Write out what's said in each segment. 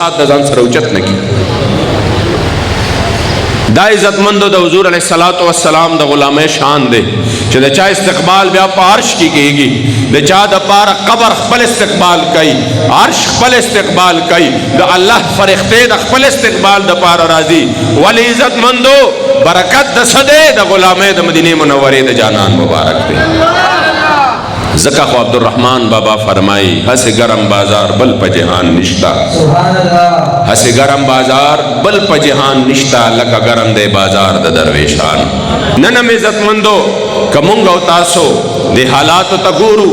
ځان سره اوچت نه کی دا عزتمندو د حضور علیه الصلاۃ والسلام د غلامه شان دی چې د چا استقبال بیا په عرش کې کېږي د چا د پاره قبر خپل استقبال کوي عرش خپل استقبال کوي د الله فرښتې د خپل استقبال د پاره راځي ولی عزتمندو برکت د صدې د غلامه د مدینه منورې د جانان مبارک دی زکا خو عبدالرحمن بابا فرمائی ہس گرم بازار بل پا جہان نشتا ہس گرم بازار بل پا جہان نشتا لکا گرم دے بازار دا درویشان ننم عزت مندو کمونگا و تاسو دے حالاتو تا گورو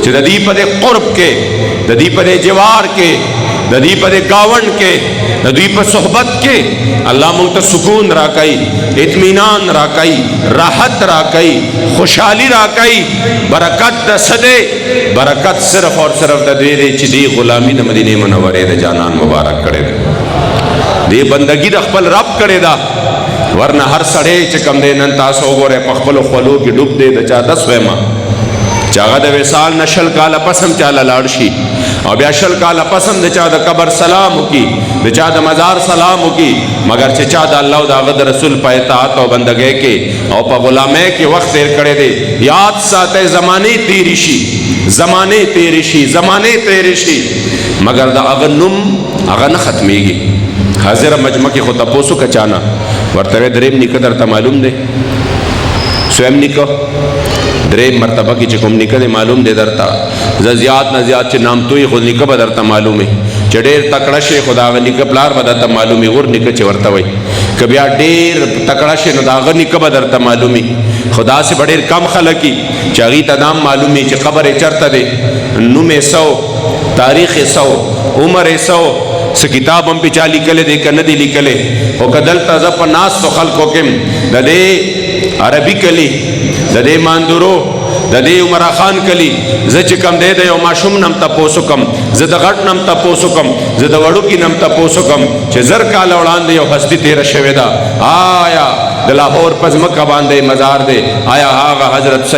چھ دا دی پا دے قرب کے دا دی پا دے جوار کے دا دی پا دے گاون کے دا دی پا صحبت کے اللہ منگتا سکون راکائی اطمینان راکائی راحت راکائی خوشحالی راکائی برکت دا صدے برکت صرف اور صرف دا دے دے چی دی غلامی دا مدینہ منورے دا جانان مبارک کرے دا دی بندگی دا خپل رب کرے دا ورنہ ہر سڑے چکم دے ننتاسو گو رے پخپل خولو کی ڈوب دے دا چا 10 ویمہ چاگا دا ویسال نشل کالا پسم چالا لارشی اور بیا شل کالا پسم دا چا دا قبر سلامو کی دا چا دا مزار سلامو کی مگر چا دا اللہ دا غد رسول پا اطاعت و بندگے کے اور پا غلامے کے وقت دیر کرے دے یاد ساتے زمانے تیری شی زمانے تیری شی زمانے تیری شی مگر دا اغنم اغن ختمی گی حاضر مجمع کی خود تپوسو کچانا ورطوے دریم نکا در تا معلوم دے سویم نکا دریم مرتبہ کی چکم نکا دے معلوم دے درتا زیاد نہ زیاد چھ نام توی خود نکا با درتا معلوم ہے چھ دیر تکڑش خدا آغا نکا پلار با درتا معلوم ہے غور نکا چھ ورطا وی کبیا دیر تکڑش ندا آغا نکا با درتا معلوم ہے خدا سے بڑیر کم خلقی چھ اغیت نام معلوم ہے چھ قبر چرتا دے نم 100 تاریخ 100 عمر 100 سے کتاب ہم پیچھا لکلے دے کہ ندی لکلے او کدلتا زب ناس تو خلقو کم دے عربی کلی دے ماندورو دے عمرہ خان کلی زچ کم دے دے او ماشوم نم تا پوسو کم زد غٹ نم تا پوسو کم زد وڑو کی نم تا پوسو کم چھ زر کالا اڑان دے او ہستی تیرا شویدہ آیا دلاہور پزمکہ باندے مزار دے آیا آغا حضرت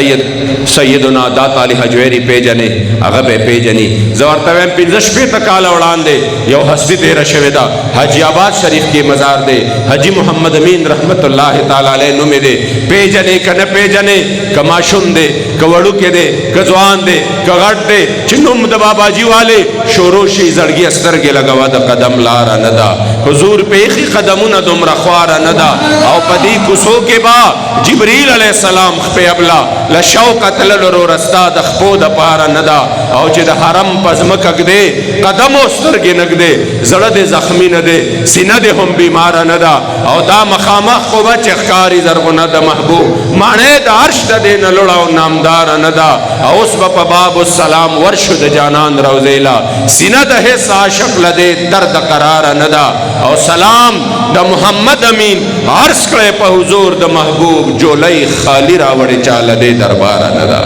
سیدنا داتا علی حجویری پیجنے اغب پیجنی زورتویم پینزش پیتا کالا اڑان دے یو ہستی تیرا شویدہ حجی آباد شریف کی مزار دے حجی محمد امین رحمت اللہ تعالیٰ علیہ نمی دے پیجنے کا نہ پیجنے کا معشوم دے کا وڑو کے دے کا زوان دے کا غٹ دے چنم دا بابا جی والے شوروشی زرگی استر کے لگوا دا قدم لارا ندا حضور پیخی قدمون دم رخوارا ندا او پدی کسو کے با جبریل علیہ السلام خپے ابلا لشوقت للرو رستا دخپو دا پارا ندا او چی دا حرم پزمکک دے قدم و سترگی نگ دے زرد زخمی ندے سیند ہم بیمارا ندا او دا مخامخ کو بچ اخکاری زرگو ندا محبوب مانے دا عرش دا دے نلوڑا و نامدارا ندا او اس با باب السلام ورشو دا جانان روزیلا سیند حس عاشق لدے درد قرارا ندا او سلام دا محمد امین عرض کرے پا حضور دا محبوب جو لئی خالی راوڑے چال دے دربارا ندا